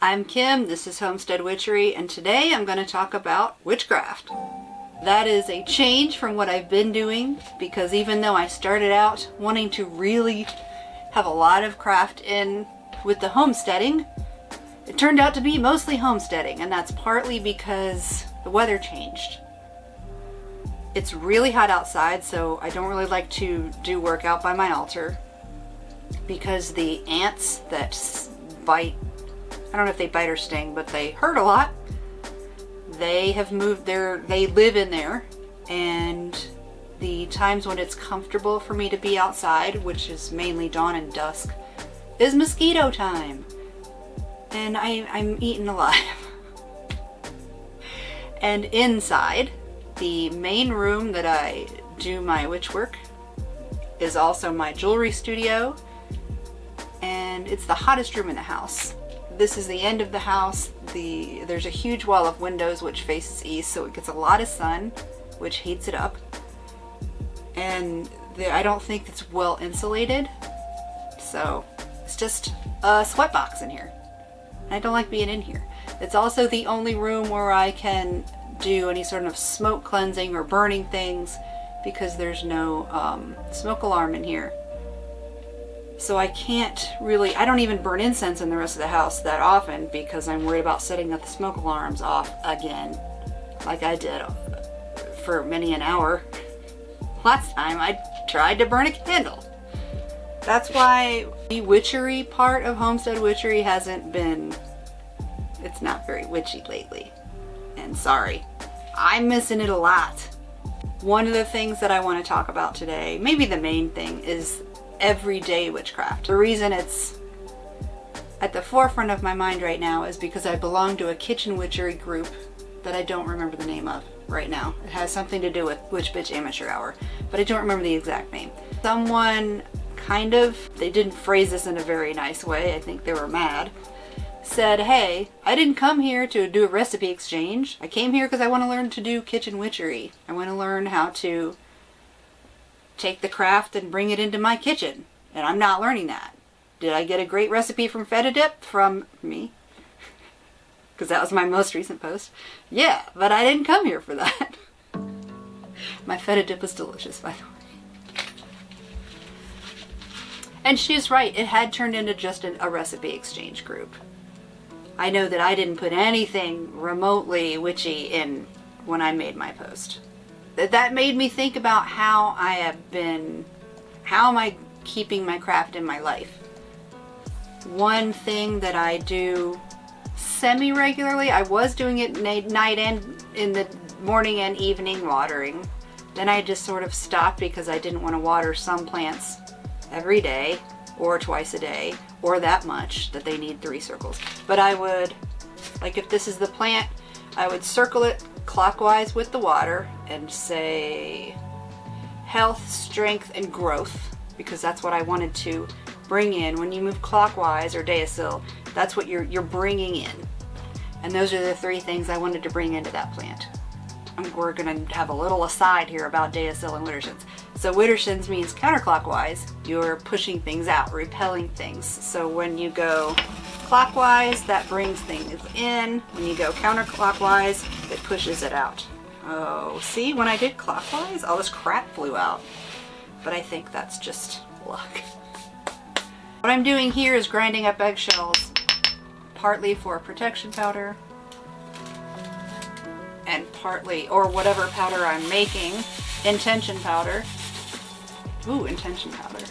I'm Kim, this is Homestead Witchery, and today I'm going to talk about witchcraft. That is a change from what I've been doing, because even though I started out wanting to really have a lot of craft in with the homesteading, it turned out to be mostly homesteading, and that's partly because the weather changed. It's really hot outside, so I don't really like to do work out by my altar, because the ants that bite, I don't know if they bite or sting, but they hurt a lot. They have moved there, they live in there, and the times when it's comfortable for me to be outside, which is mainly dawn and dusk, is mosquito time. And I'm eaten alive. And inside, the main room that I do my witch work is also my jewelry studio, and it's the hottest room in the house. This is the end of the house. There's a huge wall of windows which faces east, so it gets a lot of sun, which heats it up. And I don't think it's well insulated, so it's just a sweatbox in here. I don't like being in here. It's also the only room where I can do any sort of smoke cleansing or burning things, because there's no smoke alarm in here. So I can't really, I don't even burn incense in the rest of the house that often, because I'm worried about setting the smoke alarms off again, like I did for many an hour last time I tried to burn a candle. That's why the witchery part of Homestead Witchery hasn't been, it's not very witchy lately. And sorry, I'm missing it a lot. One of the things that I want to talk about today, maybe the main thing, is everyday witchcraft. The reason it's at the forefront of my mind right now is because I belong to a kitchen witchery group that I don't remember the name of right now. It has something to do with Witch Bitch Amateur Hour, but I don't remember the exact name. Someone kind of, they didn't phrase this in a very nice way, I think they were mad, said, hey, I didn't come here to do a recipe exchange. I came here because I want to learn to do kitchen witchery. I want to learn how to take the craft and bring it into my kitchen. And I'm not learning that. Did I get a great recipe from Feta Dip from me? Because that was my most recent post. Yeah, but I didn't come here for that. My Feta Dip was delicious, by the way. And she's right, it had turned into just a recipe exchange group. I know that I didn't put anything remotely witchy in when I made my post. That made me think about how am I keeping my craft in my life. One thing that I do semi-regularly, I was doing it night and in the morning and evening watering. Then I just sort of stopped because I didn't want to water some plants every day or twice a day or that much that they need 3 circles. But I would, like if this is the plant, I would circle it clockwise with the water and say health, strength, and growth, because that's what I wanted to bring in. When you move clockwise or deasil, that's what you're bringing in. And those are the 3 things I wanted to bring into that plant. We're going to have a little aside here about deasil and widdershins. So widdershins means counterclockwise. You're pushing things out, repelling things. So when you go clockwise, that brings things in. When you go counterclockwise, it pushes it out. Oh, see, when I did clockwise, all this crap flew out. But I think that's just luck. What I'm doing here is grinding up eggshells, partly for protection powder, and partly, or whatever powder I'm making, intention powder. Ooh, intention powder.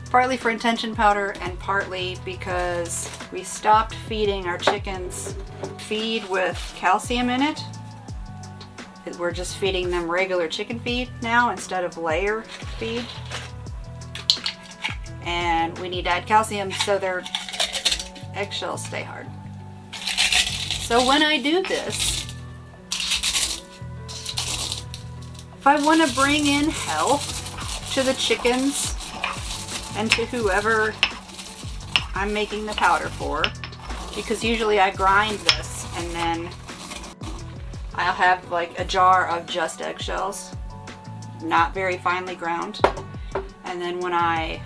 Partly for intention powder and partly because we stopped feeding our chickens feed with calcium in it. We're just feeding them regular chicken feed now instead of layer feed. And we need to add calcium so their eggshells stay hard. So when I do this, if I want to bring in health to the chickens and to whoever I'm making the powder for, because usually I grind this and then I'll have like a jar of just eggshells, not very finely ground, and then when I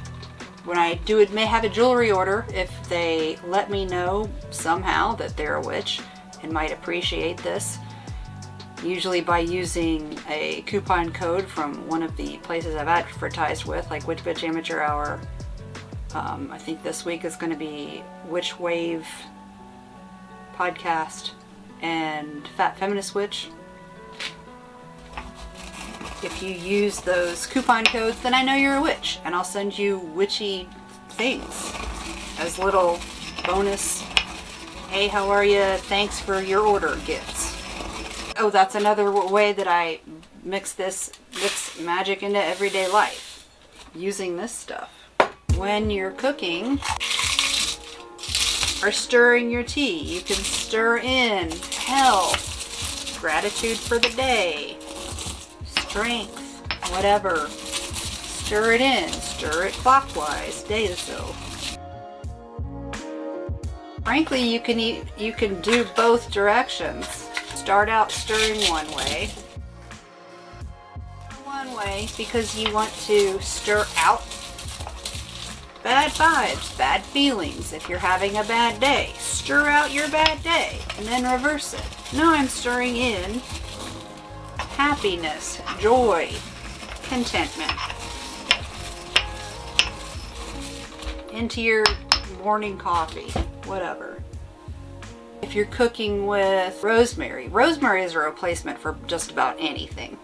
when I may have a jewelry order, if they let me know somehow that they're a witch and might appreciate this, usually by using a coupon code from one of the places I've advertised with, like Witch Bitch Amateur Hour. I think this week is going to be Witch Wave Podcast and Fat Feminist Witch. If you use those coupon codes, then I know you're a witch, and I'll send you witchy things as little bonus, hey, how are you, thanks for your order gifts. Oh, that's another way that I mix magic into everyday life, using this stuff. When you're cooking or stirring your tea, you can stir in health, gratitude for the day, strength, whatever. Stir it in, stir it clockwise, day or so. Frankly, you can do both directions. Start out stirring one way because you want to stir out bad vibes, bad feelings. If you're having a bad day, stir out your bad day and then reverse it. No, I'm stirring in happiness, joy, contentment into your morning coffee, whatever. If you're cooking with rosemary, rosemary is a replacement for just about anything.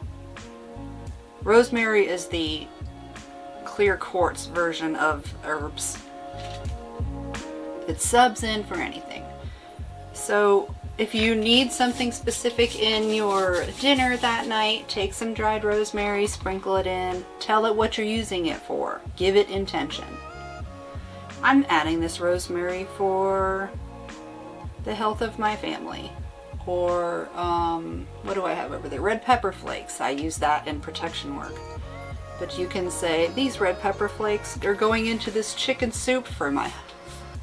Rosemary is the clear quartz version of herbs. It subs in for anything. So if you need something specific in your dinner that night, take some dried rosemary, sprinkle it in, tell it what you're using it for, give it intention. I'm adding this rosemary for the health of my family. Or, what do I have over there? Red pepper flakes. I use that in protection work. But you can say, these red pepper flakes are going into this chicken soup for my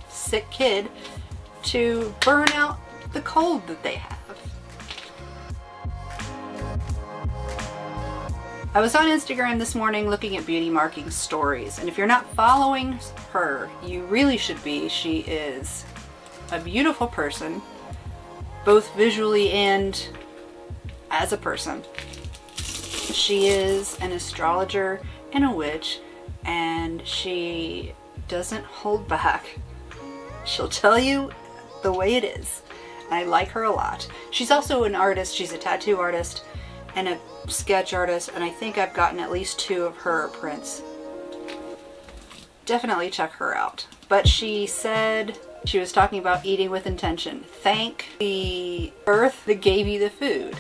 sick kid to burn out the cold that they have. I was on Instagram this morning looking at beauty marking stories, and if you're not following her, you really should be. She is a beautiful person, both visually and as a person. She is an astrologer and a witch, and she doesn't hold back. She'll tell you the way it is. I like her a lot. She's also an artist. She's a tattoo artist and a sketch artist, and I think I've gotten at least 2 of her prints. Definitely check her out. But she said she was talking about eating with intention. Thank the earth that gave you the food.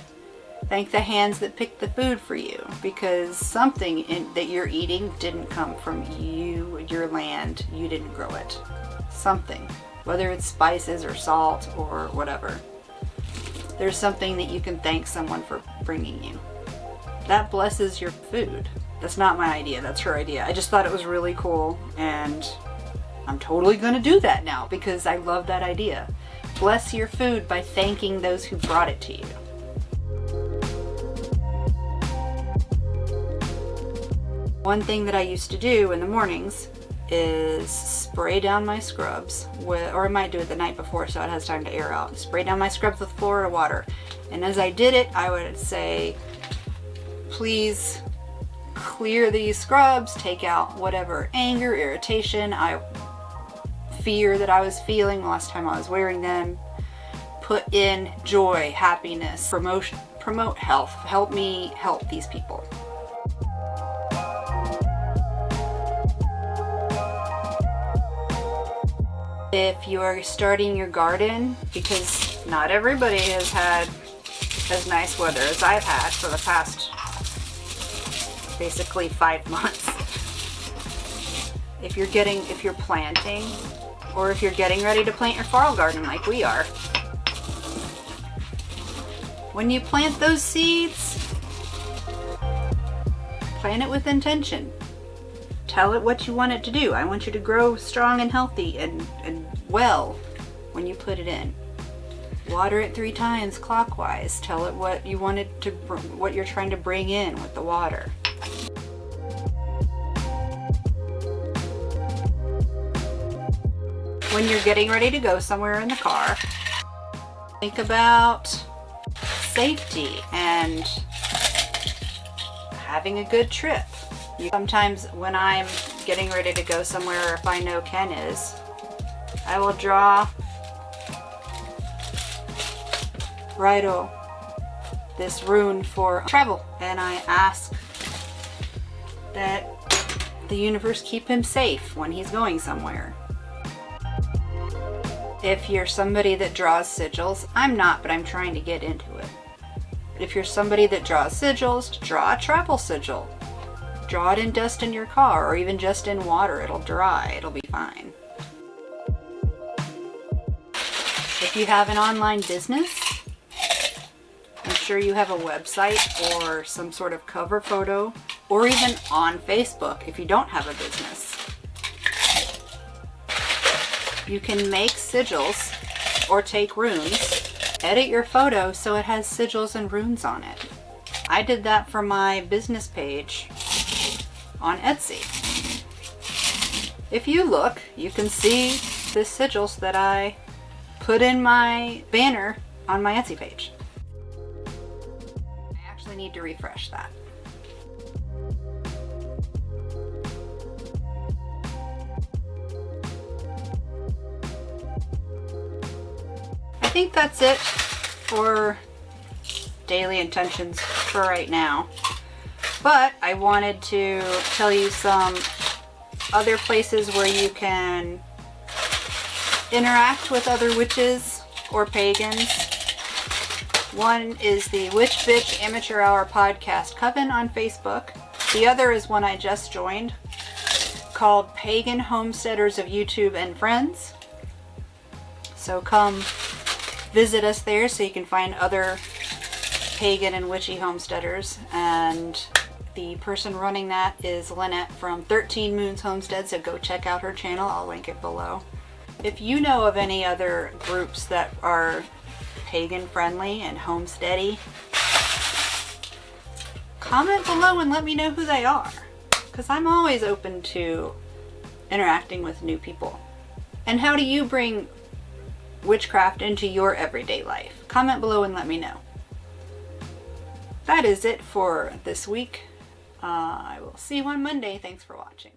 Thank the hands that picked the food for you, because something that you're eating didn't come from you, your land. You didn't grow it. Something. Whether it's spices or salt or whatever. There's something that you can thank someone for bringing you. That blesses your food. That's not my idea, that's her idea. I just thought it was really cool, and I'm totally gonna do that now because I love that idea. Bless your food by thanking those who brought it to you. One thing that I used to do in the mornings is spray down my scrubs or I might do it the night before so it has time to air out. Spray down my scrubs with Florida water. And as I did it, I would say, please clear these scrubs, take out whatever anger, irritation, fear that I was feeling last time I was wearing them. Put in joy, happiness, promote health. Help me help these people. If you are starting your garden, because not everybody has had as nice weather as I've had for the past basically 5 months. If you're planting, or if you're getting ready to plant your fall garden like we are, when you plant those seeds, plant it with intention. Tell it what you want it to do. I want you to grow strong and healthy and well when you put it in. Water it 3 times clockwise. Tell it what you want it to, what you're trying to bring in with the water. when you're getting ready to go somewhere in the car, think about safety and having a good trip. Sometimes when I'm getting ready to go somewhere, if I know Ken is, I will draw Rido this rune for travel, and I ask that the universe keep him safe when he's going somewhere. If you're somebody that draws sigils, I'm not, but I'm trying to get into it. If you're somebody that draws sigils, draw a travel sigil. Draw it in dust in your car, or even just in water. It'll dry, it'll be fine. If you have an online business, I'm sure you have a website or some sort of cover photo, or even on Facebook if you don't have a business. You can make sigils or take runes, edit your photo so it has sigils and runes on it. I did that for my business page on Etsy. If you look, you can see the sigils that I put in my banner on my Etsy page. I actually need to refresh that. I think that's it for daily intentions for right now. But I wanted to tell you some other places where you can interact with other witches or pagans. One is the Witch Bitch Amateur Hour Podcast Coven on Facebook. The other is one I just joined called Pagan Homesteaders of YouTube and Friends. So come visit us there so you can find other pagan and witchy homesteaders. And the person running that is Lynette from 13 Moons Homestead, so go check out her channel. I'll link it below. If you know of any other groups that are pagan friendly and homesteady, comment below and let me know who they are, because I'm always open to interacting with new people. And how do you bring witchcraft into your everyday life? Comment below and let me know. That is it for this week. I will see you on Monday. Thanks for watching.